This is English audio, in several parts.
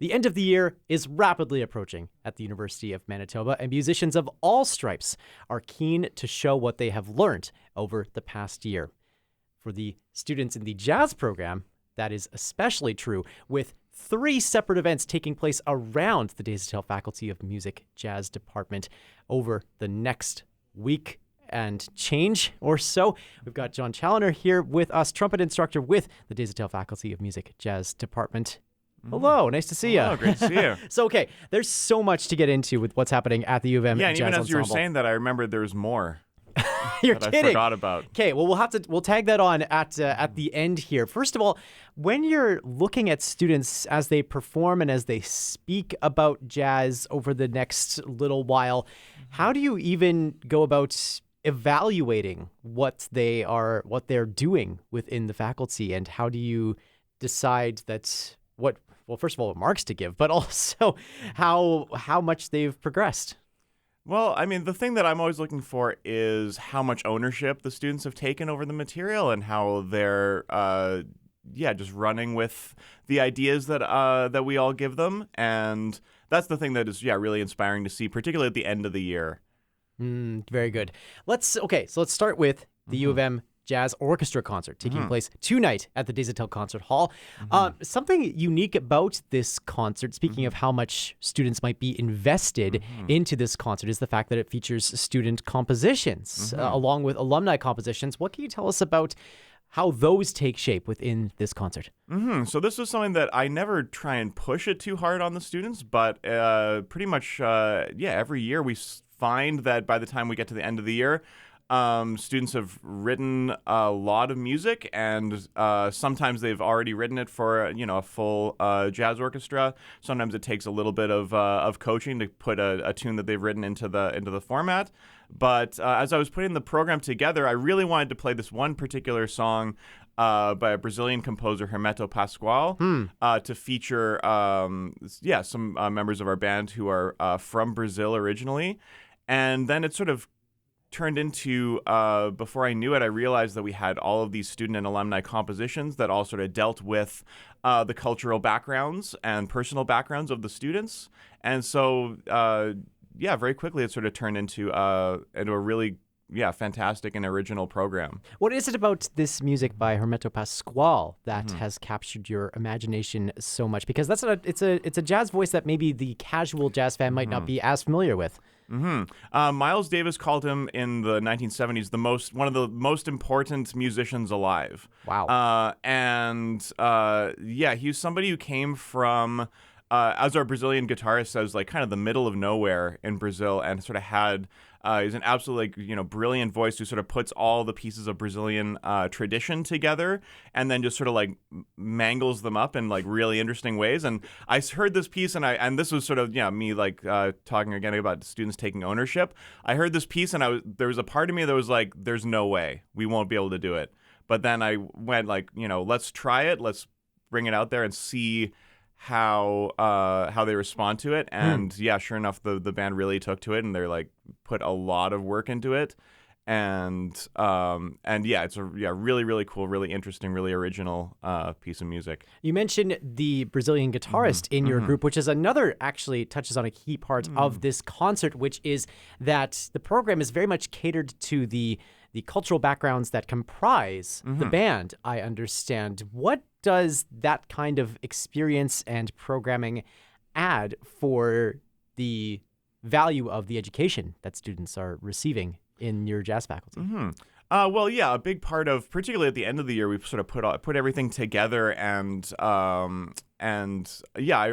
The end of the year is rapidly approaching at the University of Manitoba, and musicians of all stripes are keen to show what they have learned over the past year. For the students in the jazz program, that is especially true, with 3 separate events taking place around the Desautels Faculty of Music Jazz Department over the next week and change or so. We've got Jon Challoner here with us, trumpet instructor with the Desautels Faculty of Music Jazz Department. Hello, nice to see you. Oh, great to see you. So, okay, there's so much to get into with what's happening at the U of M Yeah, and Jazz even as you were Ensemble. saying that, I remembered there's more. You're that kidding. I forgot about. Okay, well, we'll tag that on at the end here. First of all, when you're looking at students as they perform and as they speak about jazz over the next little while, how do you even go about evaluating what they're doing within the faculty, and how do you decide that first of all, what marks to give, but also how much they've progressed? Well, I mean, the thing that I'm always looking for is how much ownership the students have taken over the material and how they're, just running with the ideas that we all give them. And that's the thing that is, really inspiring to see, particularly at the end of the year. Very good. Let's start with the U of M Jazz Orchestra concert taking place tonight at the Desautels Concert Hall. Something unique about this concert, speaking of how much students might be invested into this concert, is the fact that it features student compositions along with alumni compositions. What can you tell us about how those take shape within this concert? So this was something that I never try and push it too hard on the students, but pretty much, every year we find that by the time we get to the end of the year, students have written a lot of music, and sometimes they've already written it for a full jazz orchestra. Sometimes it takes a little bit of coaching to put a tune that they've written into the format. But as I was putting the program together, I really wanted to play this one particular song by a Brazilian composer, Hermeto Pascoal, to feature some members of our band who are from Brazil originally. And then it sort of turned into, before I knew it, I realized that we had all of these student and alumni compositions that all sort of dealt with the cultural backgrounds and personal backgrounds of the students. And so, very quickly it sort of turned into a really fantastic and original program. What is it about this music by Hermeto Pascoal that has captured your imagination so much? Because it's a jazz voice that maybe the casual jazz fan might not be as familiar with. Miles Davis called him in the 1970s one of the most important musicians alive. Wow. He was somebody who came from, as our Brazilian guitarist says, like kind of the middle of nowhere in Brazil, and sort of had he's an absolutely brilliant voice who sort of puts all the pieces of Brazilian tradition together and then just sort of like mangles them up in like really interesting ways. And I heard this piece, and this was sort of me like talking again about students taking ownership. I heard this piece, and there was a part of me that was like, "There's no way we won't be able to do it." But then I went like, let's try it. Let's bring it out there and see how they respond to it. And sure enough, the band really took to it, and they're like put a lot of work into it. And it's a really, really cool, really interesting, really original piece of music. You mentioned the Brazilian guitarist in your group, which is another, actually touches on a key part of this concert, which is that the program is very much catered to the cultural backgrounds that comprise the band, I understand. What does that kind of experience and programming add for the value of the education that students are receiving in your jazz faculty? A big part of, particularly at the end of the year, we've sort of put everything together, and I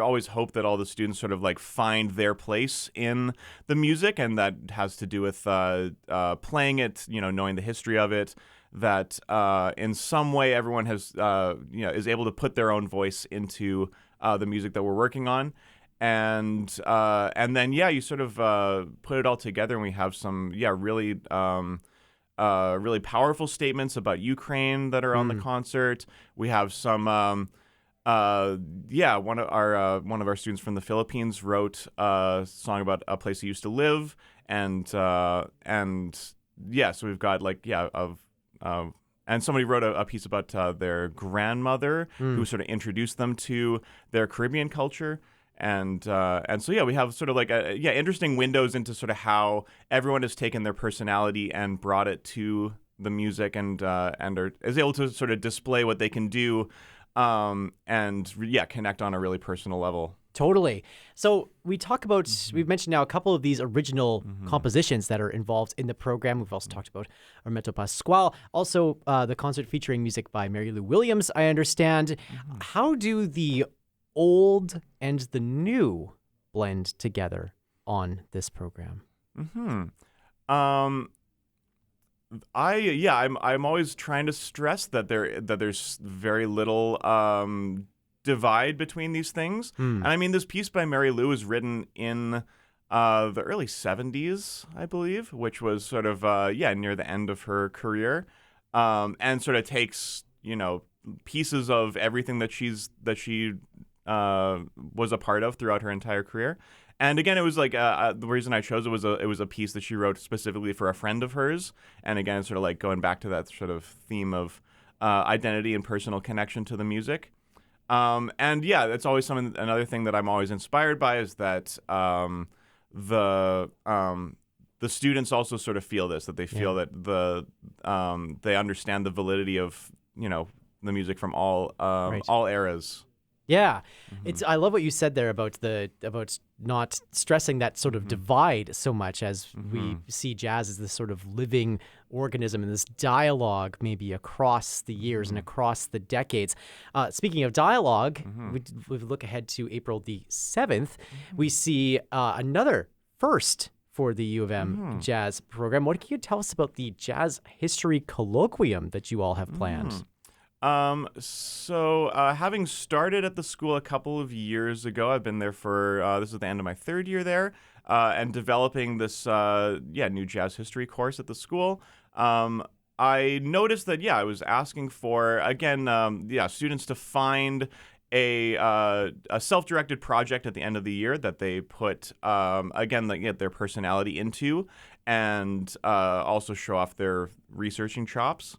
always hope that all the students sort of like find their place in the music, and that has to do with playing it, knowing the history of it, that in some way everyone has is able to put their own voice into the music that we're working on. And then you sort of put it all together, and we have some really really powerful statements about Ukraine that are on the concert. We have some one of our students from the Philippines wrote a song about a place he used to live, and so we've got and somebody wrote a piece about their grandmother who sort of introduced them to their Caribbean culture. so yeah, we have sort of like interesting windows into sort of how everyone has taken their personality and brought it to the music, and is able to sort of display what they can do, connect on a really personal level. Totally. So we've mentioned now a couple of these original compositions that are involved in the program. We've also talked about Armeto Pascual, also the concert featuring music by Mary Lou Williams, I understand. How do the old and the new blend together on this program? I'm always trying to stress that there's very little divide between these things. And I mean, this piece by Mary Lou was written in the early 70s, I believe, which was sort of near the end of her career, and sort of takes pieces of everything that she was a part of throughout her entire career. And again, it was like the reason I chose it was a piece that she wrote specifically for a friend of hers. And again, sort of like going back to that sort of theme of identity and personal connection to the music. That's always another thing that I'm always inspired by is that the students also sort of feel this, that they feel that they understand the validity of the music from all eras. Yeah, I love what you said there about not stressing that sort of divide so much, as we see jazz as this sort of living organism and this dialogue maybe across the years and across the decades. Speaking of dialogue, we look ahead to April the 7th. We see another first for the U of M jazz program. What can you tell us about the Jazz History Colloquium that you all have planned? Having started at the school a couple of years ago, I've been there for, this is the end of my third year there, and developing this, new jazz history course at the school. I noticed that, I was asking for, again, students to find a self-directed project at the end of the year that they put, their personality into, and also show off their researching chops.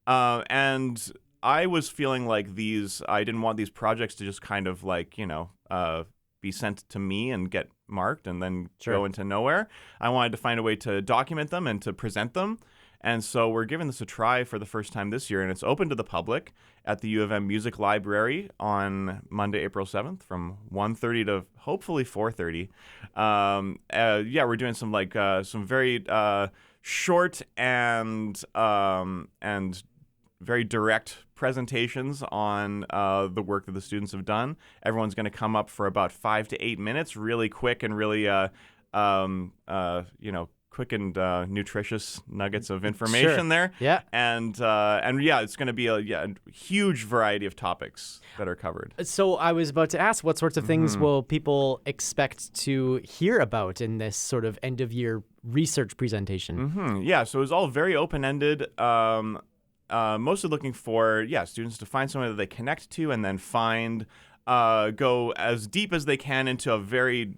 And I was feeling like I didn't want these projects to just kind of like, be sent to me and get marked and then go into nowhere. I wanted to find a way to document them and to present them. And so we're giving this a try for the first time this year, and it's open to the public at the U of M Music Library on Monday, April 7th from 1:30 to hopefully 4:30. We're doing some very short and very direct presentations on the work that the students have done. Everyone's going to come up for about 5 to 8 minutes, really quick and really, quick and nutritious nuggets of information there. Yeah. And it's going to be a huge variety of topics that are covered. So I was about to ask, what sorts of things will people expect to hear about in this sort of end-of-year research presentation? Yeah, so it was all very open-ended. Mostly looking for students to find someone that they connect to, and then go as deep as they can into a very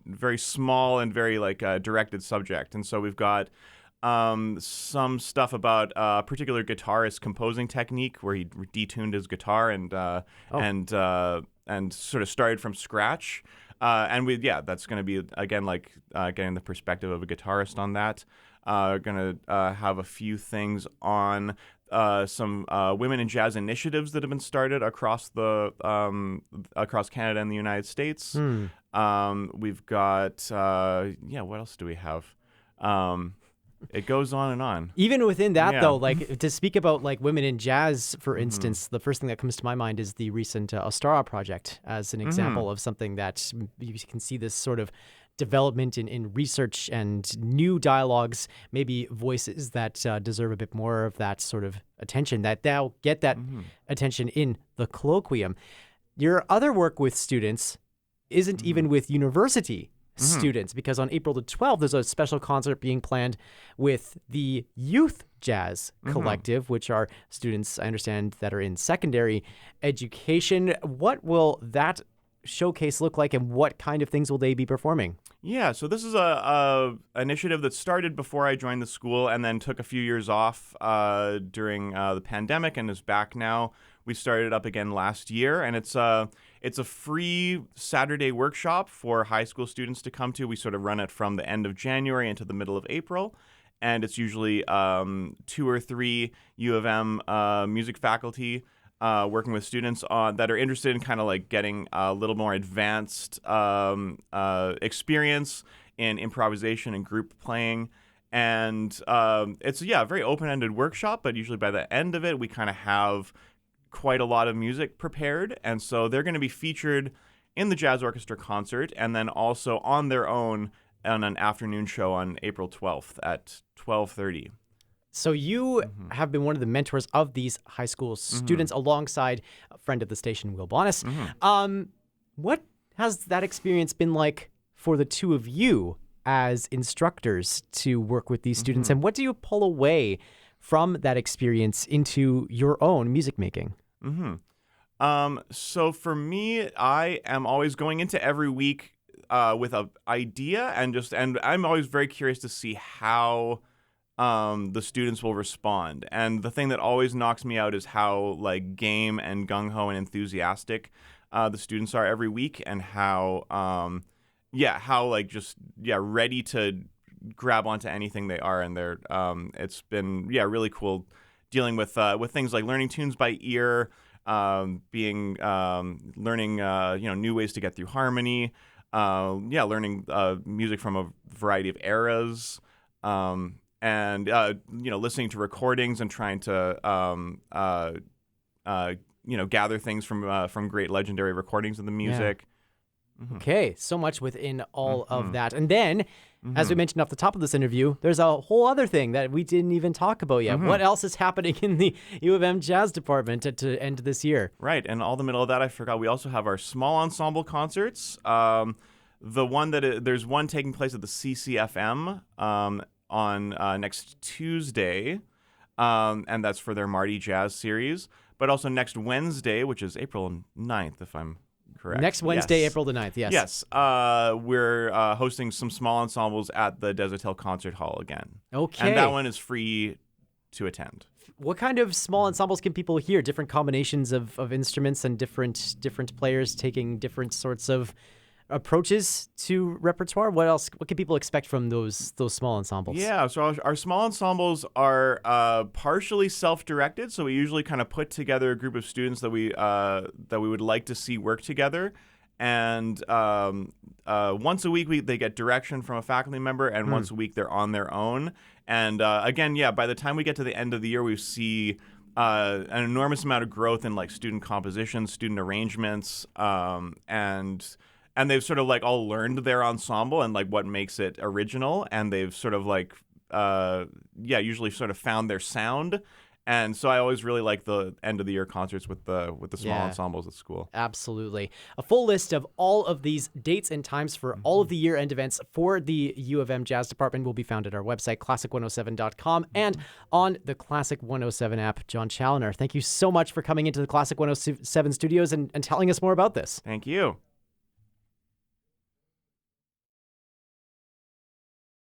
very small and very directed subject. And so we've got some stuff about a particular guitarist composing technique where he detuned his guitar and sort of started from scratch. That's going to be again getting the perspective of a guitarist on that. Going to have a few things on some women in jazz initiatives that have been started across across Canada and the United States. We've got what else do we have? It goes on and on. Even within that, though, to speak about women in jazz, for instance, the first thing that comes to my mind is the recent Ostara project as an example of something that you can see this sort of development in research and new dialogues, maybe voices that deserve a bit more of that sort of attention, that now get that attention in the colloquium. Your other work with students isn't even with university students, because on April the 12th, there's a special concert being planned with the Youth Jazz Collective, which are students, I understand, that are in secondary education. What will that showcase look like, and what kind of things will they be performing? Yeah, so this is a initiative that started before I joined the school and then took a few years off during the pandemic and is back now. We started up again last year, and it's a free Saturday workshop for high school students to come to. We sort of run it from the end of January into the middle of April, and it's usually 2 or 3 U of M music faculty working with students that are interested in kind of like getting a little more advanced experience in improvisation and group playing. And it's a very open-ended workshop, but usually by the end of it, we kind of have quite a lot of music prepared. And so they're going to be featured in the jazz orchestra concert and then also on their own on an afternoon show on April 12th at 12:30. So you have been one of the mentors of these high school students alongside a friend of the station, Will Bonas. What has that experience been like for the two of you as instructors to work with these students? And what do you pull away from that experience into your own music making? So for me, I am always going into every week with an idea and I'm always very curious to see how the students will respond. And the thing that always knocks me out is how like game and gung-ho and enthusiastic the students are every week, and how ready to grab onto anything they are. And they're it's been really cool dealing with things like learning tunes by ear, learning new ways to get through harmony, learning music from a variety of eras. And listening to recordings and trying to gather things from great legendary recordings of the music. Okay, so much within all of that. And then, as we mentioned off the top of this interview, there's a whole other thing that we didn't even talk about yet. What else is happening in the U of M Jazz Department to end this year? Right, and all the middle of that, I forgot, we also have our small ensemble concerts. There's one taking place at the CCFM on next Tuesday, and that's for their Mardi Jazz series. But also next Wednesday, which is April 9th, if I'm correct. Next Wednesday, April the 9th, yes. Yes, we're hosting some small ensembles at the Desautels Concert Hall again. Okay. And that one is free to attend. What kind of small ensembles can people hear? Different combinations of instruments and different players taking different sorts of approaches to repertoire? What else? What can people expect from those small ensembles? Yeah, so our small ensembles are partially self-directed. So we usually kind of put together a group of students that we would like to see work together, and once a week they get direction from a faculty member, and once a week they're on their own. And again, by the time we get to the end of the year, we see an enormous amount of growth in like student composition, student arrangements, and they've sort of like all learned their ensemble and like what makes it original, and they've sort of like usually sort of found their sound. And so I always really like the end of the year concerts with the small ensembles at school. Absolutely. A full list of all of these dates and times for all of the year-end events for the U of M Jazz Department will be found at our website, classic107.com, and on the Classic 107 app. Jon Challoner, thank you so much for coming into the Classic 107 studios and telling us more about this. Thank you.